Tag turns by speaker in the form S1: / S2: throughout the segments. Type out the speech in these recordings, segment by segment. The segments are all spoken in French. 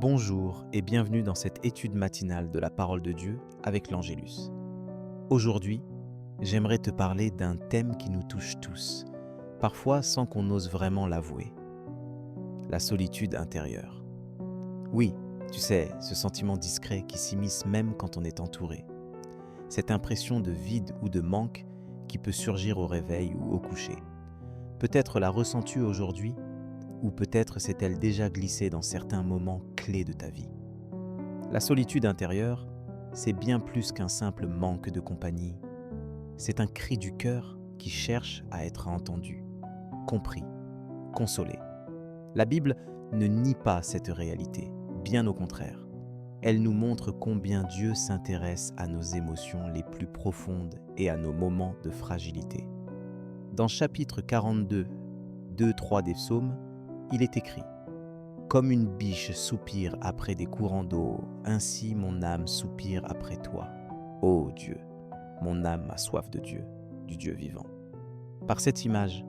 S1: Bonjour et bienvenue dans cette étude matinale de la parole de Dieu avec l'Angélus. Aujourd'hui, j'aimerais te parler d'un thème qui nous touche tous, parfois sans qu'on ose vraiment l'avouer. La solitude intérieure. Oui, tu sais, ce sentiment discret qui s'immisce même quand on est entouré. Cette impression de vide ou de manque qui peut surgir au réveil ou au coucher. Peut-être la ressens-tu aujourd'hui, ou peut-être s'est-elle déjà glissée dans certains moments clés de ta vie. La solitude intérieure, c'est bien plus qu'un simple manque de compagnie. C'est un cri du cœur qui cherche à être entendu, compris, consolé. La Bible ne nie pas cette réalité, bien au contraire. Elle nous montre combien Dieu s'intéresse à nos émotions les plus profondes et à nos moments de fragilité. Dans chapitre 42, 2-3 des psaumes, il est écrit « Comme une biche soupire après des courants d'eau, ainsi mon âme soupire après toi. Ô Dieu, mon âme a soif de Dieu, du Dieu vivant. » Par cette image,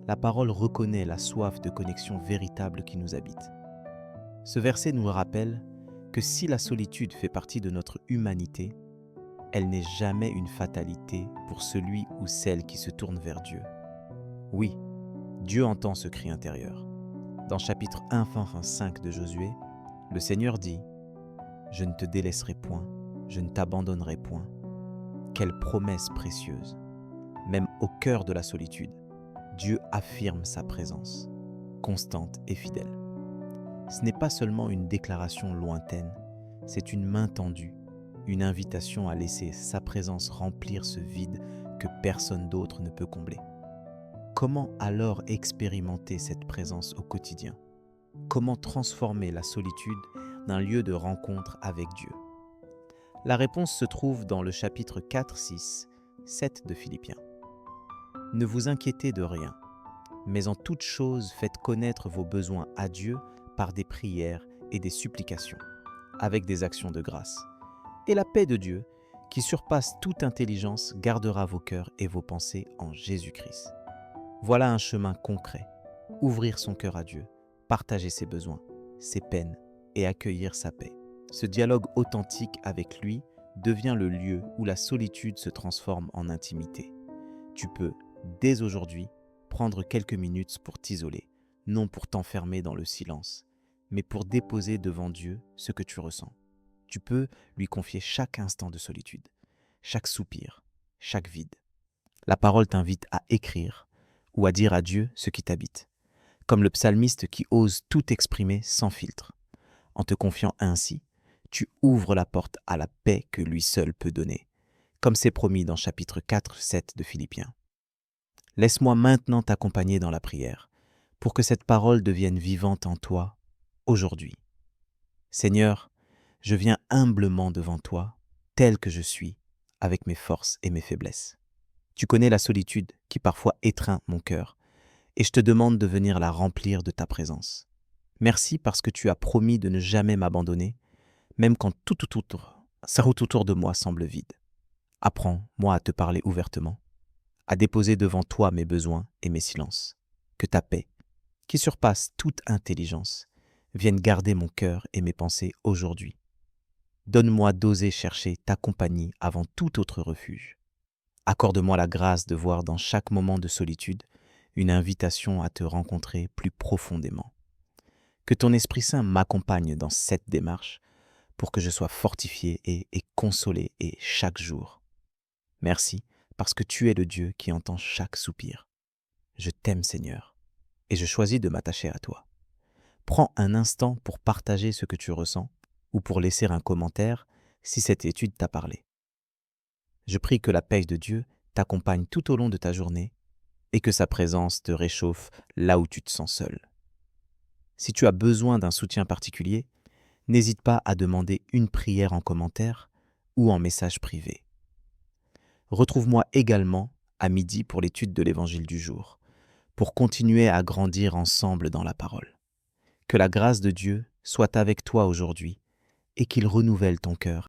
S1: la parole reconnaît la soif de connexion véritable qui nous habite. Ce verset nous rappelle que si la solitude fait partie de notre humanité, elle n'est jamais une fatalité pour celui ou celle qui se tourne vers Dieu. Oui, Dieu entend ce cri intérieur. Dans chapitre 1-5 de Josué, le Seigneur dit « Je ne te délaisserai point, je ne t'abandonnerai point. » Quelle promesse précieuse! Même au cœur de la solitude, Dieu affirme sa présence, constante et fidèle. Ce n'est pas seulement une déclaration lointaine, c'est une main tendue, une invitation à laisser sa présence remplir ce vide que personne d'autre ne peut combler. Comment alors expérimenter cette présence au quotidien? Comment transformer la solitude d'un lieu de rencontre avec Dieu? La réponse se trouve dans le chapitre 4, 6, 7 de Philippiens. Ne vous inquiétez de rien, mais en toute chose faites connaître vos besoins à Dieu par des prières et des supplications, avec des actions de grâce. Et la paix de Dieu, qui surpasse toute intelligence, gardera vos cœurs et vos pensées en Jésus-Christ. Voilà un chemin concret. Ouvrir son cœur à Dieu, partager ses besoins, ses peines et accueillir sa paix. Ce dialogue authentique avec lui devient le lieu où la solitude se transforme en intimité. Tu peux, dès aujourd'hui, prendre quelques minutes pour t'isoler, non pour t'enfermer dans le silence, mais pour déposer devant Dieu ce que tu ressens. Tu peux lui confier chaque instant de solitude, chaque soupir, chaque vide. La parole t'invite à écrire ou à dire à Dieu ce qui t'habite, comme le psalmiste qui ose tout exprimer sans filtre. En te confiant ainsi, tu ouvres la porte à la paix que lui seul peut donner, comme c'est promis dans chapitre 4, 7 de Philippiens. Laisse-moi maintenant t'accompagner dans la prière, pour que cette parole devienne vivante en toi aujourd'hui. Seigneur, je viens humblement devant toi, tel que je suis, avec mes forces et mes faiblesses. Tu connais la solitude qui parfois étreint mon cœur, et je te demande de venir la remplir de ta présence. Merci parce que tu as promis de ne jamais m'abandonner, même quand sa route autour de moi semble vide. Apprends-moi à te parler ouvertement, à déposer devant toi mes besoins et mes silences. Que ta paix, qui surpasse toute intelligence, vienne garder mon cœur et mes pensées aujourd'hui. Donne-moi d'oser chercher ta compagnie avant tout autre refuge. Accorde-moi la grâce de voir dans chaque moment de solitude une invitation à te rencontrer plus profondément. Que ton Esprit Saint m'accompagne dans cette démarche pour que je sois fortifié et consolé et chaque jour. Merci parce que tu es le Dieu qui entend chaque soupir. Je t'aime Seigneur et je choisis de m'attacher à toi. Prends un instant pour partager ce que tu ressens ou pour laisser un commentaire si cette étude t'a parlé. Je prie que la paix de Dieu t'accompagne tout au long de ta journée et que sa présence te réchauffe là où tu te sens seul. Si tu as besoin d'un soutien particulier, n'hésite pas à demander une prière en commentaire ou en message privé. Retrouve-moi également à midi pour l'étude de l'Évangile du jour, pour continuer à grandir ensemble dans la parole. Que la grâce de Dieu soit avec toi aujourd'hui et qu'il renouvelle ton cœur